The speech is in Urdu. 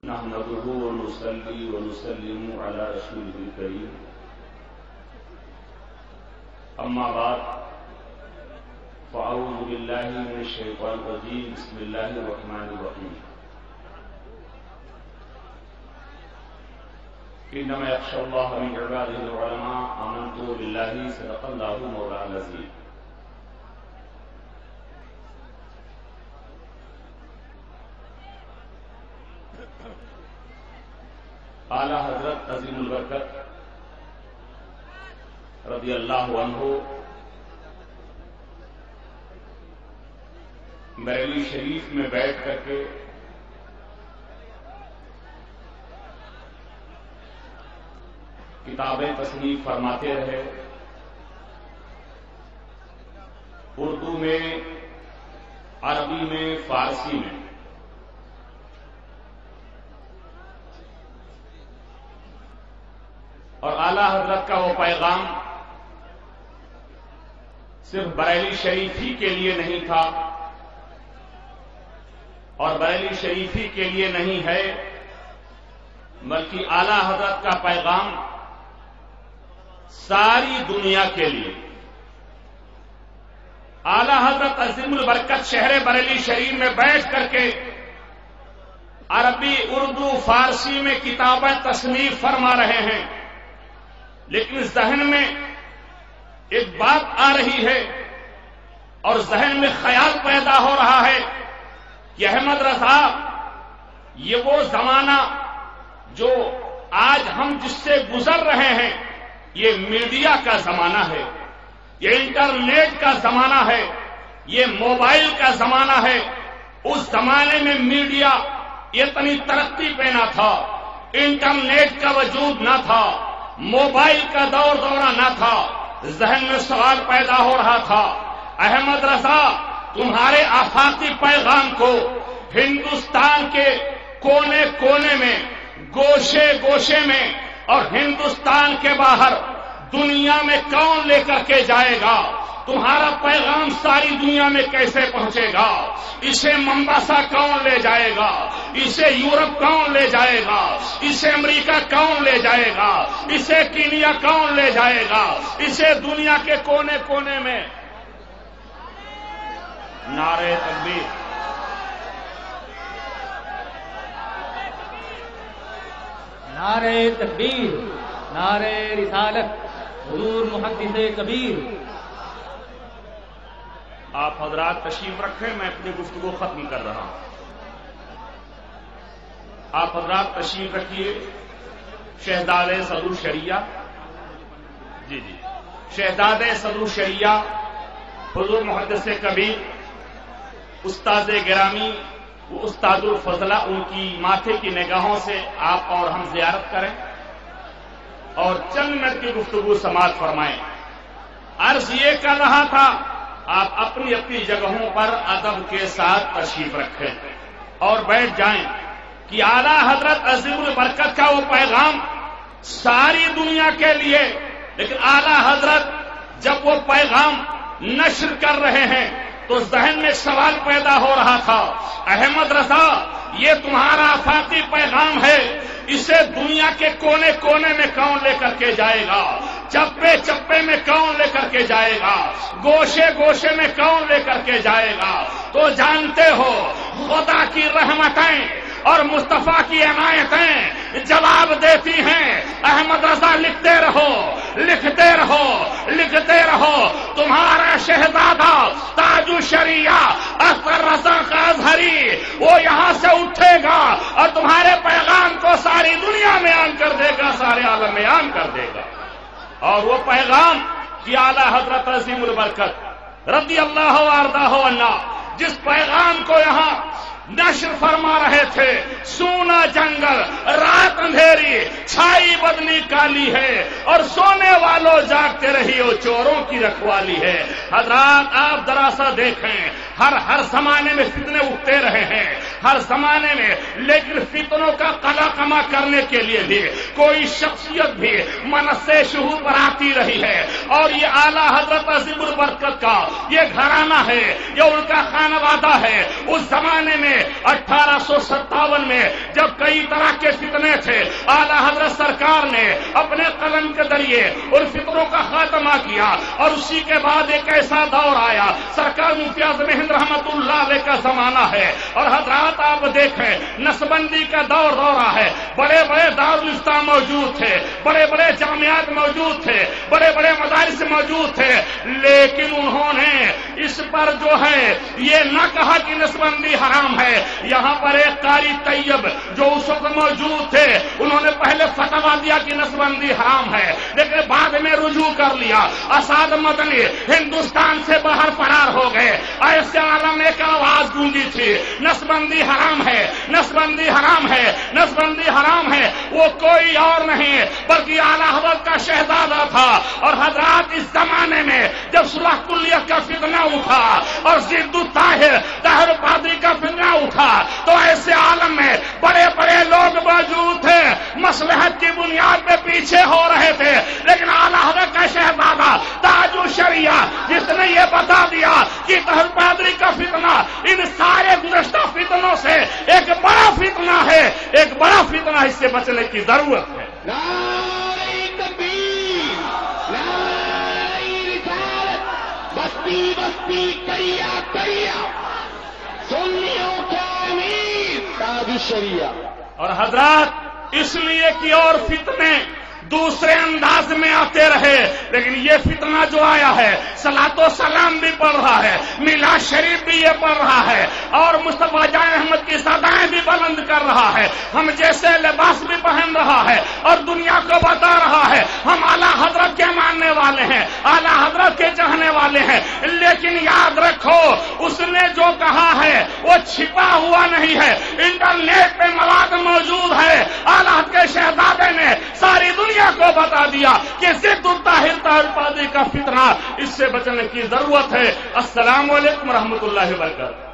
نحمده ونصلي ونسلم على رسوله الكريم أما بعد فأعوذ بالله من الشيطان الرجيم بسم الله الرحمن الرحيم إنما يخشى الله من عباده العلماء آمنت بالله صدق الله مولانا العظيم. اعلی حضرت عظیم البرکت رضی اللہ عنہ بریلی شریف میں بیٹھ کر کے کتابیں تصنیف فرماتے رہے. اردو میں، عربی میں، فارسی میں. اور اعلی حضرت کا وہ پیغام صرف بریلی شریف ہی کے لیے نہیں تھا اور بریلی شریف ہی کے لیے نہیں ہے، بلکہ اعلی حضرت کا پیغام ساری دنیا کے لیے. اعلی حضرت عظیم البرکت شہر بریلی شریف میں بیٹھ کر کے عربی، اردو، فارسی میں کتابیں تصنیف فرما رہے ہیں، لیکن ذہن میں ایک بات آ رہی ہے اور ذہن میں خیال پیدا ہو رہا ہے کہ احمد رضا، یہ وہ زمانہ جو آج ہم جس سے گزر رہے ہیں، یہ میڈیا کا زمانہ ہے، یہ انٹرنیٹ کا زمانہ ہے، یہ موبائل کا زمانہ ہے. اس زمانے میں میڈیا اتنی ترقی پہ نہ تھا، انٹرنیٹ کا وجود نہ تھا، موبائل کا دورہ نہ تھا. ذہن میں سوال پیدا ہو رہا تھا، احمد رضا، تمہارے آفاقی پیغام کو ہندوستان کے کونے کونے میں، گوشے گوشے میں اور ہندوستان کے باہر دنیا میں کون لے کر کے جائے گا؟ تمہارا پیغام ساری دنیا میں کیسے پہنچے گا؟ اسے ممباسا کون لے جائے گا؟ اسے یورپ کون لے جائے گا؟ اسے امریکہ کون لے جائے گا؟ اسے کینیا کون لے جائے گا؟ اسے دنیا کے کونے کونے میں. نعرہ تکبیر، نعرہ تکبیر، نعرہ رسالت، حضور محدث کبیر. آپ حضرات تشریف رکھیں، میں اپنی گفتگو ختم کر رہا ہوں. آپ حضرات تشریف رکھیے. شہزاد صدر شریعہ، جی شہزاد صدر شریعہ حضور محدث کبیر، استاد گرامی، وہ استاد الفضلہ، ان کی ماتھے کی نگاہوں سے آپ اور ہم زیارت کریں اور چند منٹ کی گفتگو سماعت فرمائیں. عرض یہ کر رہا تھا، آپ اپنی اپنی جگہوں پر ادب کے ساتھ تشریف رکھیں اور بیٹھ جائیں کہ اعلیٰ حضرت عظیم البرکت کا وہ پیغام ساری دنیا کے لیے. لیکن اعلیٰ حضرت جب وہ پیغام نشر کر رہے ہیں تو ذہن میں سوال پیدا ہو رہا تھا، احمد رضا، یہ تمہارا آفاقی پیغام ہے، اسے دنیا کے کونے کونے میں کون لے کر کے جائے گا؟ چپے چپے میں کون لے کر کے جائے گا؟ گوشے گوشے میں کون لے کر کے جائے گا؟ تو جانتے ہو خدا کی رحمتیں اور مصطفیٰ کی عنایتیں جواب دیتی ہیں. احمد رضا، لکھتے رہو، لکھتے رہو، لکھتے رہو. تمہارا شہزادہ تاج الشریعہ اختر رضا اظہری، وہ یہاں سے اٹھے گا اور تمہارے پیغام کو ساری دنیا میں عام کر دے گا، سارے عالم میں عام کر دے گا. اور وہ پیغام کہ اعلیٰ حضرت عظیم البرکت رضی اللہ وارضاہ عنہ جس پیغام کو یہاں نشر فرما رہے تھے، سونا جنگل، رات اندھیری، چھائی بدنی کالی ہے اور سونے والوں جاگتے رہی ہو چوروں کی رکھوالی ہے۔ حضرات آپ ذرا سا دیکھیں، ہر زمانے میں فتنے اٹھتے رہے ہیں، ہر زمانے میں، لیکن فتنوں کا قلع کما کرنے کے لیے بھی کوئی شخصیت بھی منصے شہور پر آتی رہی ہے، اور یہ اعلیٰ حضرت عظیم البرکت کا یہ گھرانہ ہے، یہ ان کا خانوادہ ہے۔ اس زمانے میں 1857 میں جب کئی طرح کے فتنے تھے، اعلیٰ حضرت سرکار نے اپنے قلم کے ذریعے ان فتنوں کا خاتمہ کیا، اور اسی کے بعد ایک ایسا دور آیا، سرکار مفتی اعظم ہند رحمت اللہ علیہ کا زمانہ ہے، اور حضرات آپ دیکھیں نسبندی کا دور ہے، بڑے بڑے دارالفتہ موجود تھے، بڑے بڑے جامعات موجود تھے، بڑے بڑے مدارس موجود تھے، لیکن انہوں نے اس پر جو ہے یہ نہ کہا کہ نسبندی حرام ہے۔ یہاں پر ایک قاری طیب جو اس وقت موجود تھے، انہوں نے پہلے فتویٰ دیا کہ نسبندی حرام ہے، لیکن بعد میں رجوع کر لیا۔ اسعد مدنی ہندوستان سے باہر فرار ہو گئے، ایسے عالم ایک آواز گونجی تھی، نسبندی حرام ہے، نسبندی حرام ہے، نسبندی حرام ہے۔ وہ کوئی اور نہیں بلکہ اعلیٰ حضرت کا شہزادہ تھا۔ اور حضرات اس زمانے میں جب صلح کلیت کا فتنہ اٹھا اور ضد الطاہر طاہر پادری کا فتنہ اٹھا، تو ایسے عالم میں بڑے بڑے لوگ موجود تھے، مصلحت کی بنیاد پہ پیچھے ہو رہے تھے، لیکن اعلیٰ حضرت کا شہزادہ تاج الشریعہ جس نے یہ بتا دیا کہ طاہر پادری کا فتنہ ان سارے گزشتہ فتنوں سے ایک بڑا فتنہ ہے، ایک بڑا فتنہ، اس سے بچنے کی ضرورت ہے۔ نعرہ تکبیر، نعرہ رسالت، بستی بستی کریا کریا، سنیوں کا امیر تاج الشریعہ۔ اور حضرات اس لیے کہ اور فتنے دوسرے انداز میں آتے رہے، لیکن یہ فتنہ جو آیا ہے صلاۃ و سلام بھی پڑھ رہا ہے، میلاد شریف بھی یہ پڑھ رہا ہے، اور مصطفیٰ جان احمد کی صدائیں بھی بلند کر رہا ہے، ہم جیسے لباس بھی پہن رہا ہے، اور دنیا کو بتا رہا ہے ہم اعلیٰ حضرت کے ماننے والے ہیں، اعلیٰ حضرت کے چاہنے والے ہیں۔ لیکن یاد رکھو اس نے جو کہا ہے وہ چھپا ہوا نہیں ہے، انٹرنیٹ پہ مواد موجود ہے۔ اعلیٰ حضرت کے شہزادے نے ساری دنیا کو بتا دیا کہ ضد الطاہر طاہر پادری کا فتنہ، اس سے بچنے کی ضرورت ہے۔ السلام علیکم ورحمۃ اللہ وبرکاتہ۔